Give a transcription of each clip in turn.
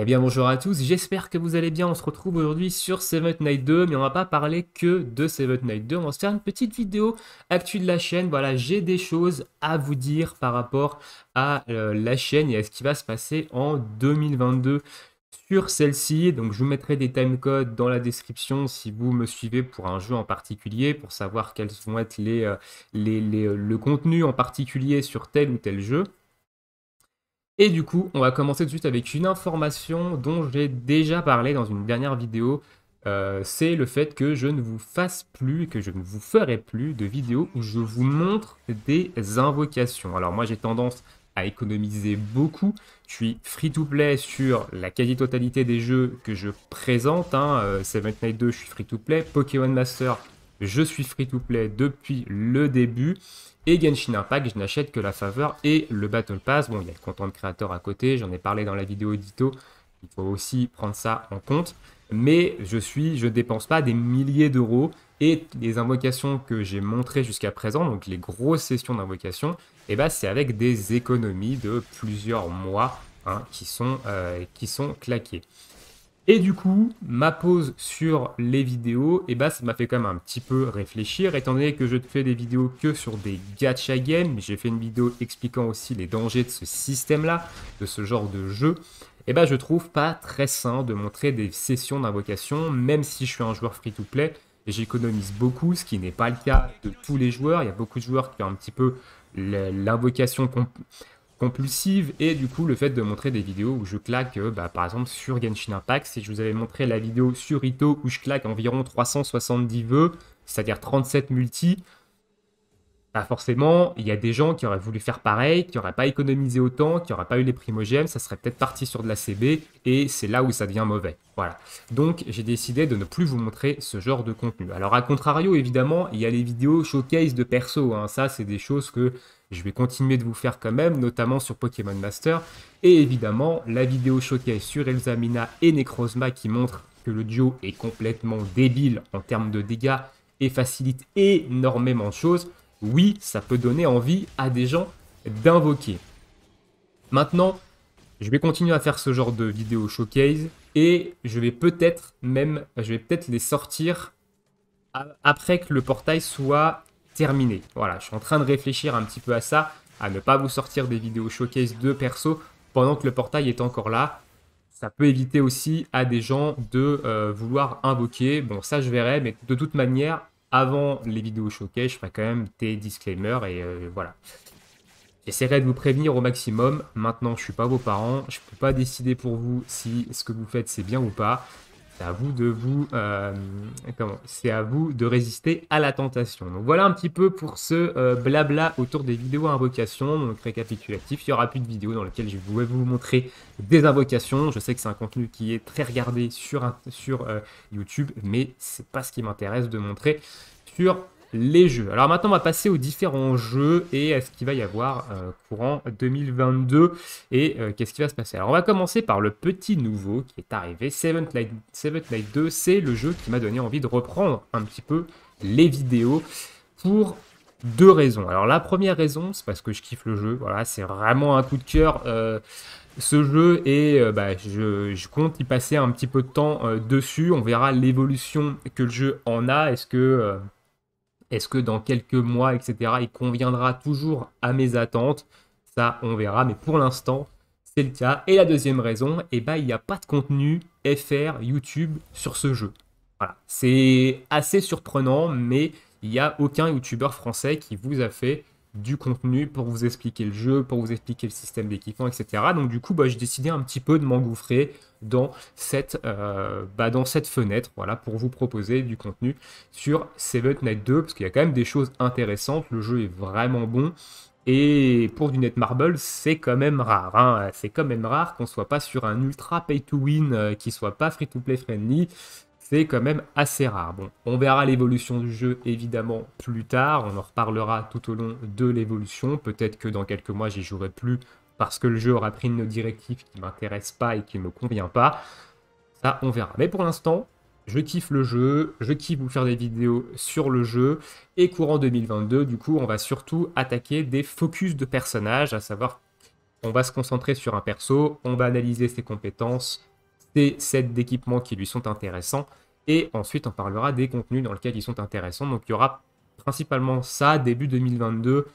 Eh bien bonjour à tous, j'espère que vous allez bien. On se retrouve aujourd'hui sur Seven Night 2, mais on va pas parler que de Seven Night 2. On va se faire une petite vidéo actu de la chaîne. Voilà, j'ai des choses à vous dire par rapport à la chaîne et à ce qui va se passer en 2022 sur celle-ci. Donc je vous mettrai des timecodes dans la description si vous me suivez pour un jeu en particulier, pour savoir quels vont être le contenu en particulier sur tel ou tel jeu. Et du coup, on va commencer tout de suite avec une information dont j'ai déjà parlé dans une dernière vidéo. C'est le fait que je ne vous fasse plus, que je ne vous ferai plus de vidéos où je vous montre des invocations. Alors moi j'ai tendance à économiser beaucoup. Je suis free-to-play sur la quasi-totalité des jeux que je présente. Seven Night 2, je suis free-to-play. Pokémon Master, je suis free-to-play depuis le début. Et Genshin Impact, je n'achète que la faveur et le Battle Pass. Bon, il y a le content créateur à côté, j'en ai parlé dans la vidéo édito. Il faut aussi prendre ça en compte. Mais je dépense pas des milliers d'euros. Et les invocations que j'ai montrées jusqu'à présent, donc les grosses sessions d'invocation, eh ben, c'est avec des économies de plusieurs mois qui sont claquées. Et du coup, ma pause sur les vidéos, et bah, ça m'a fait quand même un petit peu réfléchir, étant donné que je ne fais des vidéos que sur des gacha games, mais j'ai fait une vidéo expliquant aussi les dangers de ce système-là, de ce genre de jeu, et bah, je trouve pas très sain de montrer des sessions d'invocation, même si je suis un joueur free-to-play, et j'économise beaucoup, ce qui n'est pas le cas de tous les joueurs. Il y a beaucoup de joueurs qui ont un petit peu l'invocation compulsive et du coup le fait de montrer des vidéos où je claque par exemple sur Genshin Impact. Si je vous avais montré la vidéo sur Ito où je claque environ 370 vœux, c'est-à-dire 37 multi, bah forcément il y a des gens qui auraient voulu faire pareil, qui n'auraient pas économisé autant, qui n'auraient pas eu les primogèmes, ça serait peut-être parti sur de la CB et c'est là où ça devient mauvais. Voilà. Donc j'ai décidé de ne plus vous montrer ce genre de contenu. Alors à contrario évidemment il y a les vidéos showcase de perso, ça c'est des choses que je vais continuer de vous faire quand même, notamment sur Pokémon Master. Et évidemment, la vidéo showcase sur Elzamina et Necrozma qui montre que le duo est complètement débile en termes de dégâts et facilite énormément de choses. Oui, ça peut donner envie à des gens d'invoquer. Maintenant, je vais continuer à faire ce genre de vidéo showcase et je vais peut-être les sortir après que le portail soit terminé. Voilà, je suis en train de réfléchir un petit peu à ça, à ne pas vous sortir des vidéos showcase de perso pendant que le portail est encore là. Ça peut éviter aussi à des gens de vouloir invoquer. Bon, ça je verrai, mais de toute manière, avant les vidéos showcase, je ferai quand même des disclaimers et voilà. J'essaierai de vous prévenir au maximum. Maintenant, je ne suis pas vos parents. Je ne peux pas décider pour vous si ce que vous faites c'est bien ou pas. C'est à vous de c'est à vous de résister à la tentation. Donc voilà un petit peu pour ce blabla autour des vidéos invocations. Donc récapitulatif, il n'y aura plus de vidéos dans lesquelles je vais vous montrer des invocations. Je sais que c'est un contenu qui est très regardé sur YouTube, mais c'est pas ce qui m'intéresse de montrer sur les jeux. Alors maintenant, on va passer aux différents jeux et à ce qu'il va y avoir courant 2022 et qu'est-ce qui va se passer. Alors on va commencer par le petit nouveau qui est arrivé, Seven Night 2. C'est le jeu qui m'a donné envie de reprendre un petit peu les vidéos pour deux raisons. Alors la première raison, c'est parce que je kiffe le jeu. Voilà, c'est vraiment un coup de cœur. Ce jeu et je compte y passer un petit peu de temps dessus. On verra l'évolution que le jeu en a. Est-ce que dans quelques mois, etc., il conviendra toujours à mes attentes? Ça, on verra. Mais pour l'instant, c'est le cas. Et la deuxième raison, il n'y a pas de contenu FR YouTube sur ce jeu. Voilà. C'est assez surprenant, mais il n'y a aucun YouTuber français qui vous a fait du contenu pour vous expliquer le jeu, pour vous expliquer le système d'équipement, etc. Donc du coup, j'ai décidé un petit peu de m'engouffrer dans dans cette fenêtre, voilà, pour vous proposer du contenu sur Seven Night 2, parce qu'il y a quand même des choses intéressantes, le jeu est vraiment bon, et pour du Netmarble, c'est quand même rare, c'est quand même rare qu'on soit pas sur un ultra pay to win, qui soit pas free to play friendly, c'est quand même assez rare. Bon, on verra l'évolution du jeu évidemment plus tard, on en reparlera tout au long de l'évolution, peut-être que dans quelques mois j'y jouerai plus parce que le jeu aura pris une directive qui ne m'intéresse pas et qui ne me convient pas. Ça, on verra. Mais pour l'instant, je kiffe le jeu, je kiffe vous faire des vidéos sur le jeu. Et courant 2022, du coup, on va surtout attaquer des focus de personnages, à savoir, on va se concentrer sur un perso, on va analyser ses compétences, ces sets d'équipements qui lui sont intéressants. Et ensuite, on parlera des contenus dans lesquels ils sont intéressants. Donc, il y aura principalement ça, début 2022.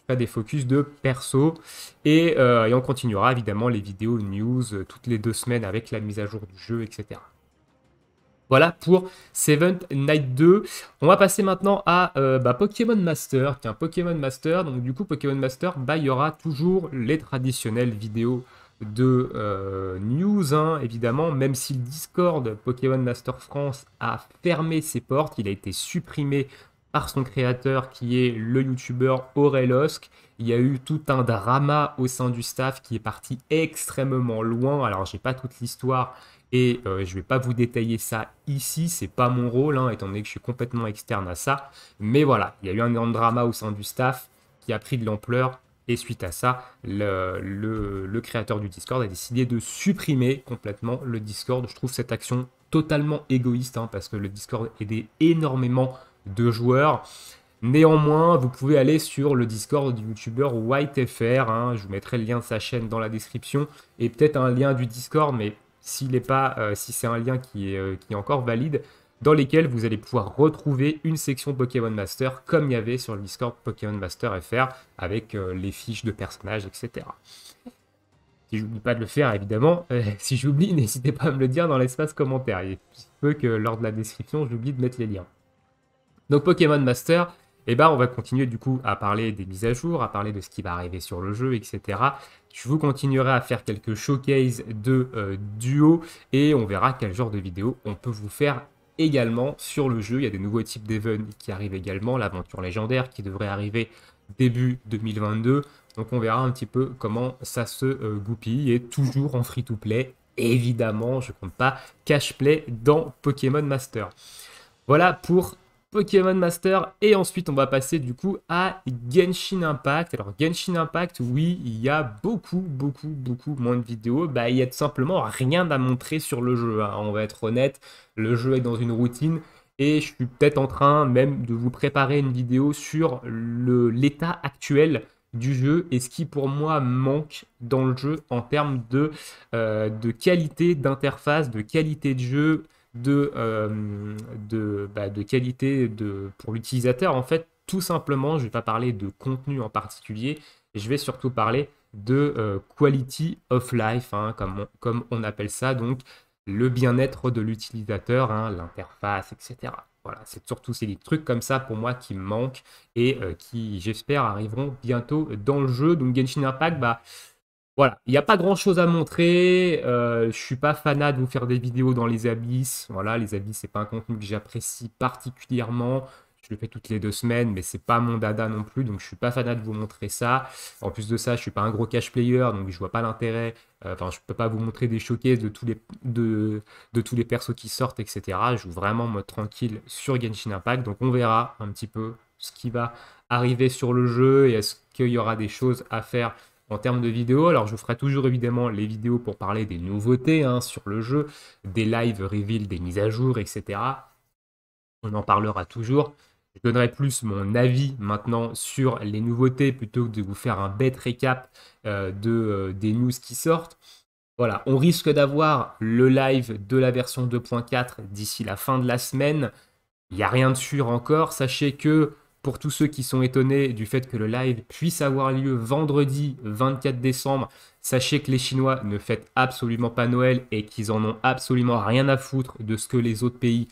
Des focus de perso. Et on continuera évidemment les vidéos news toutes les 2 semaines avec la mise à jour du jeu, etc. Voilà pour Seventh Night 2. On va passer maintenant à Pokémon Master. Tiens, Pokémon Master. Donc du coup, Pokémon Master, il y aura toujours les traditionnelles vidéos de news, hein, évidemment. Même si le Discord Pokémon Master France a fermé ses portes, il a été supprimé par son créateur qui est le youtubeur Aurelosk. Il y a eu tout un drama au sein du staff qui est parti extrêmement loin. Alors, j'ai pas toute l'histoire et je vais pas vous détailler ça ici, c'est pas mon rôle, hein, étant donné que je suis complètement externe à ça. Mais voilà, il y a eu un grand drama au sein du staff qui a pris de l'ampleur. Et suite à ça, le créateur du Discord a décidé de supprimer complètement le Discord. Je trouve cette action totalement égoïste, hein, parce que le Discord aidait énormément de joueurs. Néanmoins, vous pouvez aller sur le Discord du youtubeur WhiteFR, hein, je vous mettrai le lien de sa chaîne dans la description, et peut-être un lien du Discord, mais s'il n'est pas, si c'est un lien qui est encore valide, dans lesquels vous allez pouvoir retrouver une section Pokémon Master, comme il y avait sur le Discord Pokémon Master FR, avec les fiches de personnages, etc. Si j'oublie pas de le faire, évidemment, si j'oublie, n'hésitez pas à me le dire dans l'espace commentaire. Il se peut que lors de la description, j'oublie de mettre les liens. Donc Pokémon Master, on va continuer du coup à parler des mises à jour, à parler de ce qui va arriver sur le jeu, etc. Je vous continuerai à faire quelques showcases de duo et on verra quel genre de vidéo on peut vous faire également sur le jeu. Il y a des nouveaux types d'events qui arrivent également, l'aventure légendaire qui devrait arriver début 2022. Donc on verra un petit peu comment ça se goupille et toujours en free-to-play. Évidemment, je ne compte pas cash-play dans Pokémon Master. Voilà pour Pokémon Master et ensuite on va passer du coup à Genshin Impact. Alors Genshin Impact, oui, il y a beaucoup moins de vidéos. Il y a tout simplement rien à montrer sur le jeu, hein. On va être honnête, le jeu est dans une routine et je suis peut-être en train même de vous préparer une vidéo sur l'état actuel du jeu et ce qui pour moi manque dans le jeu en termes de qualité d'interface, de qualité de jeu, de qualité pour l'utilisateur. En fait, tout simplement, je ne vais pas parler de contenu en particulier, je vais surtout parler de quality of life, hein, comme on appelle ça, donc le bien-être de l'utilisateur, hein, l'interface, etc. Voilà, c'est surtout ces trucs comme ça pour moi qui me manquent et qui, j'espère, arriveront bientôt dans le jeu. Donc Genshin Impact, voilà, il n'y a pas grand-chose à montrer. Je suis pas fanat de vous faire des vidéos dans les abysses. Voilà, les abysses, c'est pas un contenu que j'apprécie particulièrement. Je le fais toutes les 2 semaines, mais c'est pas mon dada non plus, donc je suis pas fanat de vous montrer ça. En plus de ça, je suis pas un gros cash player, donc je vois pas l'intérêt. Enfin, je peux pas vous montrer des showcases de tous les persos qui sortent, etc. Je joue vraiment en mode tranquille sur Genshin Impact, donc on verra un petit peu ce qui va arriver sur le jeu et est-ce qu'il y aura des choses à faire en termes de vidéos. Alors je vous ferai toujours évidemment les vidéos pour parler des nouveautés, hein, sur le jeu, des live reveal, des mises à jour, etc. On en parlera toujours. Je donnerai plus mon avis maintenant sur les nouveautés plutôt que de vous faire un bête récap des news qui sortent. Voilà, on risque d'avoir le live de la version 2.4 d'ici la fin de la semaine. Il n'y a rien de sûr encore. Sachez que pour tous ceux qui sont étonnés du fait que le live puisse avoir lieu vendredi 24 décembre, sachez que les Chinois ne fêtent absolument pas Noël et qu'ils en ont absolument rien à foutre de ce que les autres pays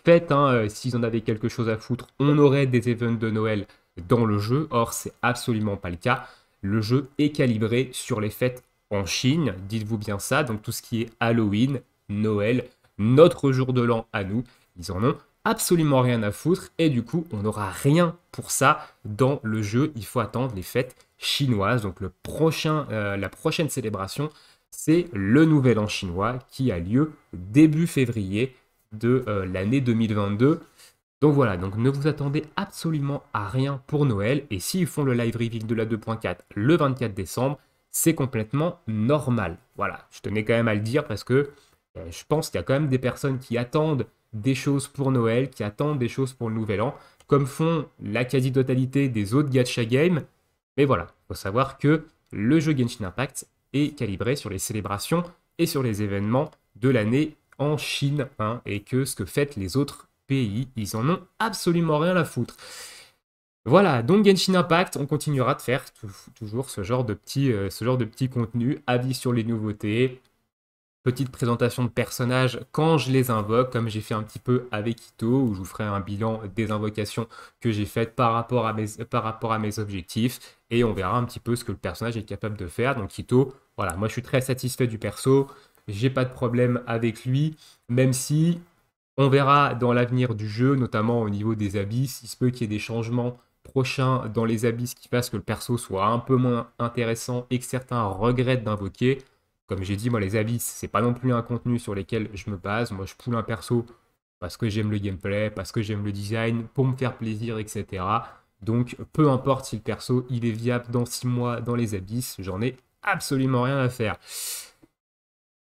fêtent, hein. S'ils en avaient quelque chose à foutre, on aurait des events de Noël dans le jeu. Or, c'est absolument pas le cas. Le jeu est calibré sur les fêtes en Chine, dites-vous bien ça. Donc tout ce qui est Halloween, Noël, notre jour de l'an à nous, ils en ont absolument rien à foutre et du coup on n'aura rien pour ça dans le jeu. Il faut attendre les fêtes chinoises. Donc la prochaine célébration, c'est le Nouvel An chinois qui a lieu début février de l'année 2022. Donc voilà, donc ne vous attendez absolument à rien pour Noël et s'ils font le live reveal de la 2.4 le 24 décembre, c'est complètement normal. Voilà, je tenais quand même à le dire parce que je pense qu'il y a quand même des personnes qui attendent des choses pour Noël, qui attendent des choses pour le Nouvel An, comme font la quasi-totalité des autres gacha games. Mais voilà, il faut savoir que le jeu Genshin Impact est calibré sur les célébrations et sur les événements de l'année en Chine, hein, et que ce que fêtent les autres pays, ils en ont absolument rien à foutre. Voilà, donc Genshin Impact, on continuera de faire toujours ce genre de petit contenu, avis sur les nouveautés, petite présentation de personnages quand je les invoque, comme j'ai fait un petit peu avec Ito, où je vous ferai un bilan des invocations que j'ai faites par rapport à mes objectifs, et on verra un petit peu ce que le personnage est capable de faire. Donc Ito, voilà, moi je suis très satisfait du perso, j'ai pas de problème avec lui, même si on verra dans l'avenir du jeu, notamment au niveau des abysses, il se peut qu'il y ait des changements prochains dans les abysses qui fassent que le perso soit un peu moins intéressant et que certains regrettent d'invoquer. Comme j'ai dit, moi les abysses, c'est pas non plus un contenu sur lequel je me base. Moi je poule un perso parce que j'aime le gameplay, parce que j'aime le design, pour me faire plaisir, etc. Donc peu importe si le perso il est viable dans 6 mois dans les abysses, j'en ai absolument rien à faire.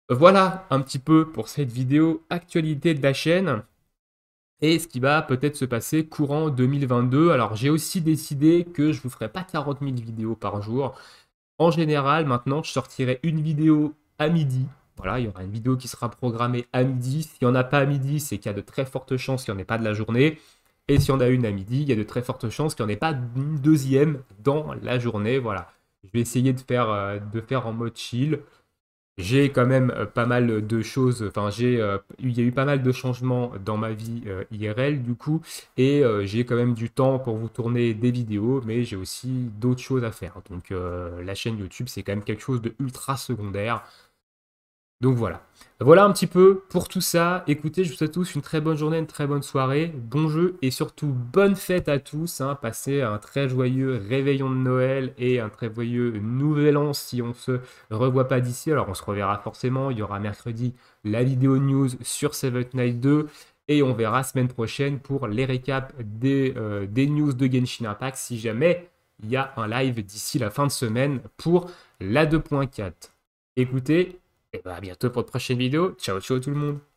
Voilà un petit peu pour cette vidéo actualité de la chaîne et ce qui va peut-être se passer courant 2022. Alors j'ai aussi décidé que je ne vous ferai pas 40 000 vidéos par jour. En général, maintenant, je sortirai une vidéo à midi. Voilà, il y aura une vidéo qui sera programmée à midi. S'il n'y en a pas à midi, c'est qu'il y a de très fortes chances qu'il n'y en ait pas de la journée. Et s'il y en a une à midi, il y a de très fortes chances qu'il n'y en ait pas une deuxième dans la journée. Voilà, je vais essayer de faire en mode chill. J'ai quand même pas mal de choses, enfin il y a eu pas mal de changements dans ma vie IRL du coup, et j'ai quand même du temps pour vous tourner des vidéos, mais j'ai aussi d'autres choses à faire. Donc la chaîne YouTube, c'est quand même quelque chose de ultra secondaire. Donc voilà. Voilà un petit peu pour tout ça. Écoutez, je vous souhaite tous une très bonne journée, une très bonne soirée, bon jeu et surtout bonne fête à tous, hein. Passez un très joyeux réveillon de Noël et un très joyeux nouvel an si on se revoit pas d'ici. Alors on se reverra forcément. Il y aura mercredi la vidéo news sur Seventh Night 2 et on verra semaine prochaine pour les récaps des news de Genshin Impact si jamais il y a un live d'ici la fin de semaine pour la 2.4. Écoutez, et bah à bientôt pour de prochaine vidéo. Ciao ciao tout le monde.